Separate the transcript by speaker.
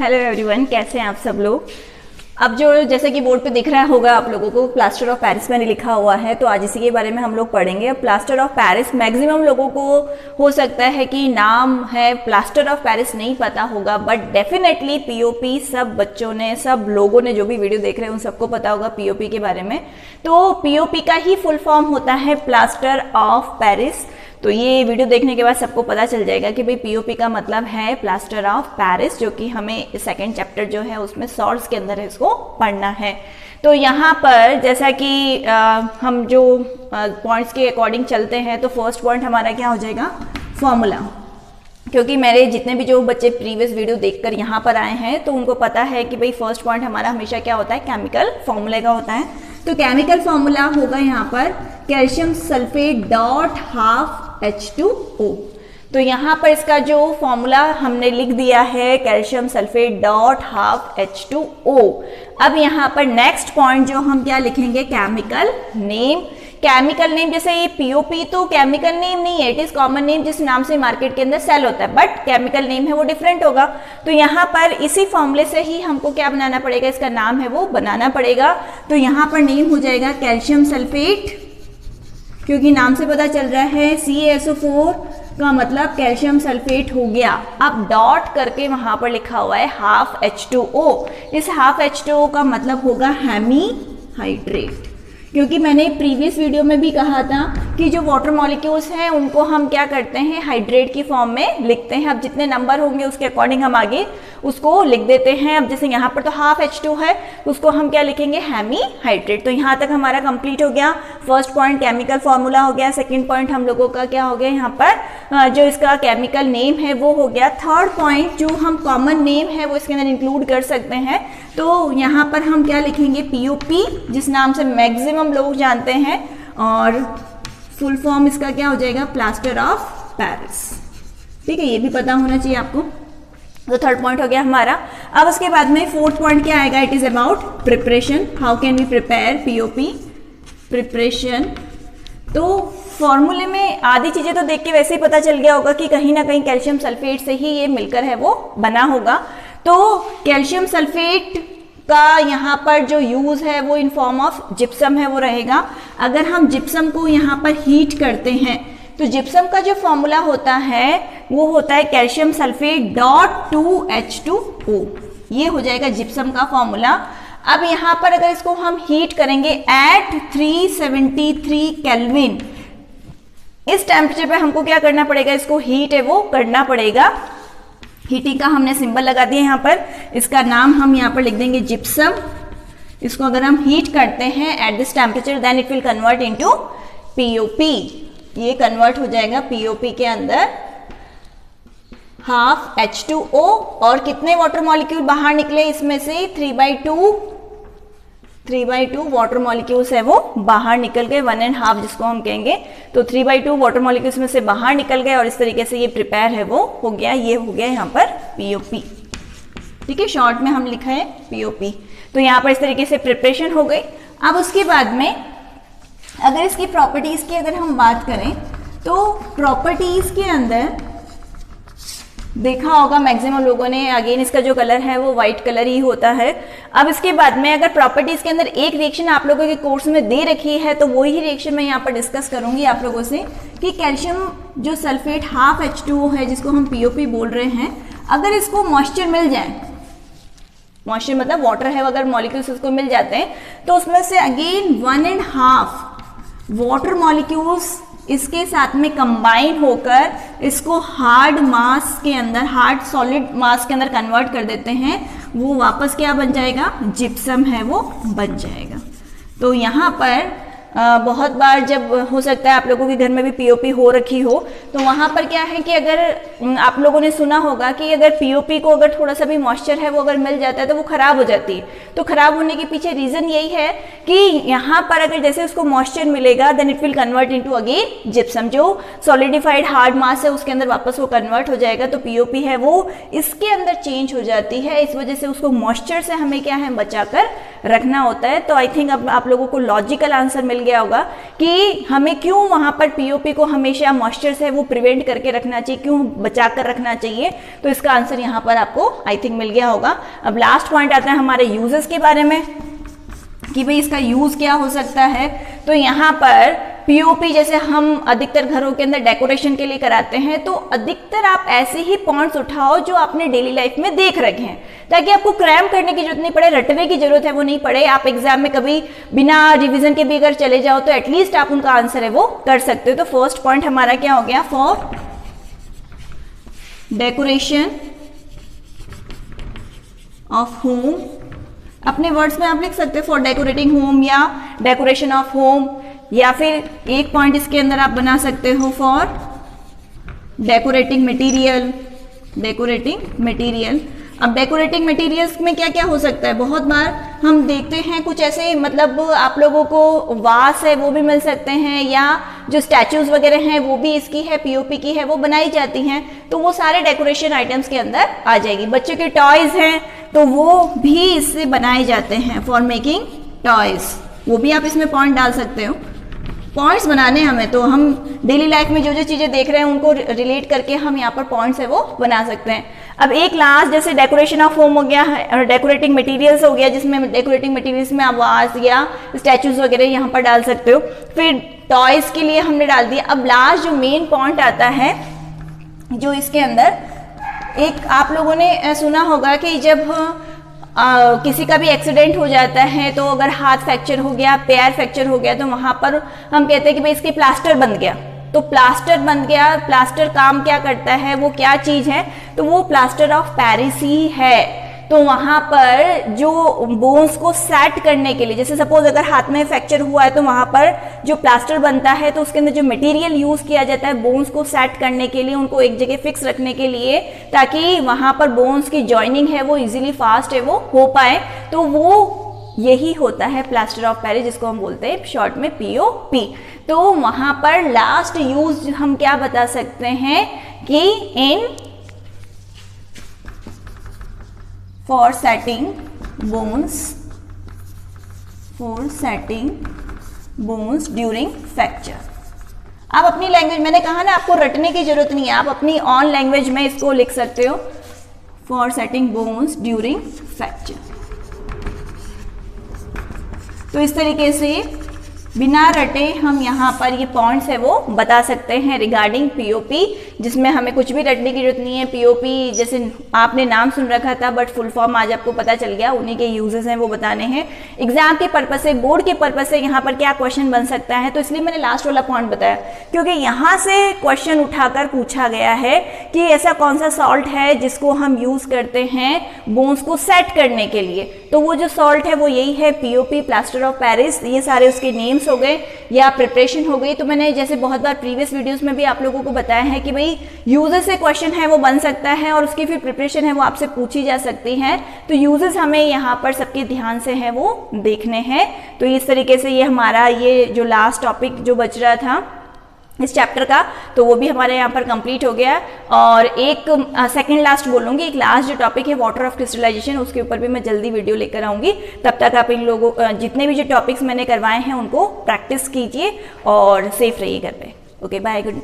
Speaker 1: Hello everyone, कैसे हैं आप सब लोग। अब जो जैसे कि बोर्ड पे दिख रहा होगा आप लोगों को, प्लास्टर ऑफ पेरिस मैंने लिखा हुआ है, तो आज इसी के बारे में हम लोग पढ़ेंगे। अब प्लास्टर ऑफ पेरिस मैक्सिमम लोगों को हो सकता है कि नाम है प्लास्टर ऑफ पेरिस नहीं पता होगा, बट डेफिनेटली पीओपी सब बच्चों ने, सब लोगों ने जो भी वीडियो देख रहे हैं उन सबको पता होगा पीओपी के बारे में। तो पीओपी का ही फुल फॉर्म होता है प्लास्टर ऑफ पेरिस। तो ये वीडियो देखने के बाद सबको पता चल जाएगा कि भाई पीओपी का मतलब है प्लास्टर ऑफ पेरिस, जो कि हमें सेकंड चैप्टर जो है उसमें सोर्स के अंदर इसको पढ़ना है। तो यहाँ पर जैसा कि हम जो पॉइंट्स के अकॉर्डिंग चलते हैं, तो फर्स्ट पॉइंट हमारा क्या हो जाएगा, फॉर्मूला। क्योंकि मेरे जितने भी जो बच्चे प्रीवियस वीडियो देखकर यहाँ पर आए हैं तो उनको पता है कि भाई फर्स्ट पॉइंट हमारा हमेशा क्या होता है, केमिकल फॉर्मूले का होता है। तो केमिकल फॉर्मूला होगा यहाँ पर calcium sulphate dot half H2O। तो यहाँ पर इसका जो फॉर्मूला हमने लिख दिया है calcium sulphate dot half H2O। अब यहाँ पर नेक्स्ट पॉइंट जो हम क्या लिखेंगे, केमिकल नेम। केमिकल नेम जैसे ये पीओपी तो केमिकल नेम नहीं है, इट इज कॉमन नेम जिस नाम से मार्केट के अंदर सेल होता है, बट केमिकल नेम है वो डिफरेंट होगा। तो यहाँ पर इसी फॉर्मूले से ही हमको क्या बनाना पड़ेगा, इसका नाम है वो बनाना पड़ेगा। तो यहाँ पर नेम हो जाएगा कैल्शियम सल्फेट, क्योंकि नाम से पता चल रहा है CaSO4 का मतलब कैल्शियम सल्फेट हो गया। अब डॉट करके वहां पर लिखा हुआ है हाफ H2O। इस हाफ H2O का मतलब होगा हेमी हाइड्रेट, क्योंकि मैंने प्रीवियस वीडियो में भी कहा था कि जो वाटर मॉलिक्यूल्स हैं उनको हम क्या करते हैं, हाइड्रेट की फॉर्म में लिखते हैं। अब जितने नंबर होंगे उसके अकॉर्डिंग हम आगे उसको लिख देते हैं। अब जैसे यहाँ पर तो हाफ H2 है, उसको हम क्या लिखेंगे, हेमी हाइड्रेट। तो यहाँ तक हमारा कंप्लीट हो गया। फर्स्ट पॉइंट केमिकल फॉर्मूला हो गया। सेकेंड पॉइंट हम लोगों का क्या हो गया, यहाँ पर जो इसका केमिकल नेम है वो हो गया। थर्ड पॉइंट जो हम कॉमन नेम है वो इसके अंदर इंक्लूड कर सकते हैं। तो यहाँ पर हम क्या लिखेंगे, पीओपी, जिस नाम से मैक्सिमम लोग जानते हैं, और फुल फॉर्म इसका क्या हो जाएगा, प्लास्टर ऑफ पेरिस। ठीक है, ये भी पता होना चाहिए आपको। तो थर्ड पॉइंट हो गया हमारा। अब उसके बाद में फोर्थ पॉइंट क्या आएगा, it is about preparation. How can we prepare POP, preparation. तो फॉर्मूले में आधी चीजें तो देख के वैसे ही पता चल गया होगा कि कहीं ना कहीं कैल्शियम सल्फेट से ही ये मिलकर है वो बना होगा। तो कैल्शियम सल्फेट का यहाँ पर जो यूज है वो इन फॉर्म ऑफ जिप्सम है वो रहेगा। अगर हम जिप्सम को यहाँ पर हीट करते हैं तो जिप्सम का जो फॉर्मूला होता है वो होता है कैल्शियम सल्फेट डॉट 2H2O। ये हो जाएगा जिप्सम का फॉर्मूला। अब यहाँ पर अगर इसको हम हीट करेंगे एट 373 केल्विन, इस टेम्परेचर पे हमको क्या करना पड़ेगा, इसको हीट है वो करना पड़ेगा। हीटिंग का हमने सिंबल लगा दिया यहाँ पर, इसका नाम हम यहाँ पर लिख देंगे जिप्सम। इसको अगर हम हीट करते हैं at this temperature then it will convert into POP. ये कन्वर्ट हो जाएगा पीओपी के अंदर हाफ H2O। और कितने वाटर मॉलिक्यूल बाहर निकले इसमें से, 3/2 वाटर मॉलिक्यूल्स है वो बाहर निकल गए, 1.5 जिसको हम कहेंगे। तो 3/2 वाटर मॉलिक्यूल्स में से बाहर निकल गए और इस तरीके से ये प्रिपेयर है वो हो गया। ये हो गया यहाँ पर पीओपी। ठीक है, शॉर्ट में हम लिखा है पीओपी। तो यहाँ पर इस तरीके से प्रिपरेशन हो गई। अब उसके बाद में अगर इसकी प्रॉपर्टीज की अगर हम बात करें तो प्रॉपर्टीज के अंदर देखा होगा मैक्सिमम लोगों ने, अगेन इसका जो कलर है वो व्हाइट कलर ही होता है। अब इसके बाद में अगर प्रॉपर्टीज के अंदर एक रिएक्शन आप लोगों के कोर्स में दे रखी है तो वही रिएक्शन मैं यहाँ पर डिस्कस करूंगी आप लोगों से कि कैल्शियम जो सल्फेट हाफ H2O है जिसको हम पीओपी बोल रहे हैं, अगर इसको मॉइस्चर मिल जाए, मॉइस्चर मतलब वाटर है, अगर मॉलिक्यूल्स उसको मिल जाते हैं तो उसमें से अगेन 1.5 वाटर मॉलिक्यूल्स इसके साथ में कंबाइन होकर इसको हार्ड मास के अंदर, हार्ड सॉलिड मास के अंदर कन्वर्ट कर देते हैं। वो वापस क्या बन जाएगा, जिप्सम है वो बन जाएगा। तो यहाँ पर बहुत बार जब हो सकता है आप लोगों के घर में भी पीओपी हो रखी हो तो वहाँ पर क्या है कि अगर आप लोगों ने सुना होगा कि अगर पीओपी को अगर थोड़ा सा भी मॉइस्चर है वो अगर मिल जाता है तो वो खराब हो जाती है। तो खराब होने के पीछे रीजन यही है कि यहाँ पर अगर जैसे उसको मॉइस्चर मिलेगा then it will convert into again gypsum, जो सॉलिडिफाइड हार्ड मास है उसके अंदर वापस वो कन्वर्ट हो जाएगा। तो पीओपी है वो इसके अंदर चेंज हो जाती है, इस वजह से उसको मॉइस्चर से हमें क्या है बचाकर रखना होता है। तो आई थिंक अब आप लोगों को लॉजिकल आंसर मिल गया होगा कि हमें क्यों वहां पर पीओपी को हमेशा मॉइस्चर से वो प्रिवेंट करके रखना चाहिए, क्यों बचा कर रखना चाहिए। तो इसका आंसर यहाँ पर आपको आई थिंक मिल गया होगा। अब लास्ट पॉइंट आता है हमारे यूजेस के बारे में कि भाई इसका यूज क्या हो सकता है। तो यहाँ पर पीओपी जैसे हम अधिकतर घरों के अंदर डेकोरेशन के लिए कराते हैं, तो अधिकतर आप ऐसे ही पॉइंट्स उठाओ जो आपने डेली लाइफ में देख रखे हैं, ताकि आपको क्रैम करने की जरूरत नहीं पड़े, रटने की जरूरत है वो नहीं पड़े। आप एग्जाम में कभी बिना रिवीजन के भी अगर चले जाओ तो एटलीस्ट आप उनका आंसर है वो कर सकते हो। तो फर्स्ट पॉइंट हमारा क्या हो गया, फॉर डेकोरेशन ऑफ होम, अपने वर्ड्स में आप लिख सकते हैं फॉर डेकोरेटिंग होम या डेकोरेशन ऑफ होम, या फिर एक पॉइंट इसके अंदर आप बना सकते हो for decorating material, decorating material. अब डेकोरेटिंग मटेरियल्स में क्या क्या हो सकता है, बहुत बार हम देखते हैं कुछ ऐसे, मतलब आप लोगों को वास है वो भी मिल सकते हैं, या जो स्टैचूज वगैरह हैं वो भी इसकी है, पीओपी की है, वो बनाई जाती हैं, तो वो सारे डेकोरेशन आइटम्स के अंदर आ जाएगी। बच्चों के टॉयज हैं तो वो भी इससे बनाए जाते हैं, फॉर मेकिंग टॉयज, वो भी आप इसमें पॉइंट डाल सकते हो। पॉइंट्स बनाने हमें, तो हम डेली लाइफ में जो जो चीजें देख रहे हैं उनको रिलेट करके हम यहाँ पर पॉइंट्स है वो बना सकते हैं। अब एक लास्ट जैसे डेकोरेशन ऑफ होम हो गया और डेकोरेटिंग मटेरियल्स हो गया, जिसमें डेकोरेटिंग मटेरियल्स में आप वास या स्टैचूज वगैरह यहाँ पर डाल सकते हो। फिर टॉयज के लिए हमने डाल दिया। अब लास्ट जो मेन पॉइंट आता है, जो इसके अंदर एक आप लोगों ने सुना होगा कि जब किसी का भी एक्सीडेंट हो जाता है, तो अगर हाथ फ्रैक्चर हो गया, पैर फ्रैक्चर हो गया, तो वहां पर हम कहते हैं कि भाई इसके प्लास्टर बन गया। तो प्लास्टर बन गया, प्लास्टर काम क्या करता है, वो क्या चीज है, तो वो प्लास्टर ऑफ पेरिस ही है। तो वहां पर जो बोन्स को सेट करने के लिए, जैसे सपोज अगर हाथ में फ्रैक्चर हुआ है तो वहां पर जो प्लास्टर बनता है, तो उसके अंदर जो मटेरियल यूज किया जाता है बोन्स को सेट करने के लिए, उनको एक जगह फिक्स रखने के लिए, ताकि वहां पर बोन्स की जॉइनिंग है वो इजीली फास्ट है वो हो पाए, तो वो यही होता है प्लास्टर ऑफ पेरिस, जिसको हम बोलते हैं शॉर्ट में पीओपी। तो वहां पर लास्ट यूज हम क्या बता सकते हैं कि इन for setting bones during fracture। आप अपनी लैंग्वेज, मैंने कहा ना आपको रटने की जरूरत नहीं है, आप अपनी ऑन लैंग्वेज में इसको लिख सकते हो, for setting bones during fracture। तो इस तरीके से बिना रटे हम यहाँ पर ये पॉइंट्स है वो बता सकते हैं रिगार्डिंग पीओपी, जिसमें हमें कुछ भी रटने की जरूरत नहीं है। पीओपी जैसे आपने नाम सुन रखा था, बट फुल फॉर्म आज आपको पता चल गया, उन्हीं के यूजेस हैं वो बताने हैं। एग्जाम के पर्पज से, बोर्ड के पर्पज से यहाँ पर क्या क्वेश्चन बन सकता है, तो इसलिए मैंने लास्ट वाला पॉइंट बताया, क्योंकि यहाँ से क्वेश्चन उठाकर पूछा गया है कि ऐसा कौन सा सॉल्ट है जिसको हम यूज करते हैं बोन्स को सेट करने के लिए। तो वो जो सॉल्ट है वो यही है पीओपी, प्लास्टर ऑफ पेरिस। ये सारे उसके नेम्स हो गए या प्रिपरेशन हो गई। तो मैंने जैसे बहुत बार प्रीवियस वीडियोस में भी आप लोगों को बताया है कि भाई यूजेस से क्वेश्चन है वो बन सकता है, और उसकी फिर प्रिपरेशन है वो आपसे पूछी जा सकती है। तो यूजेस हमें यहाँ पर सबके ध्यान से है वो देखने हैं। तो इस तरीके से ये हमारा ये जो लास्ट टॉपिक जो बच रहा था इस चैप्टर का, तो वो भी हमारे यहाँ पर कंप्लीट हो गया। और एक सेकंड लास्ट बोलूँगी, एक लास्ट जो टॉपिक है वाटर ऑफ क्रिस्टलाइजेशन, उसके ऊपर भी मैं जल्दी वीडियो लेकर आऊँगी। तब तक आप इन लोगों जितने भी जो टॉपिक्स मैंने करवाए हैं उनको प्रैक्टिस कीजिए और सेफ रहिए घर पे। Okay, bye, good.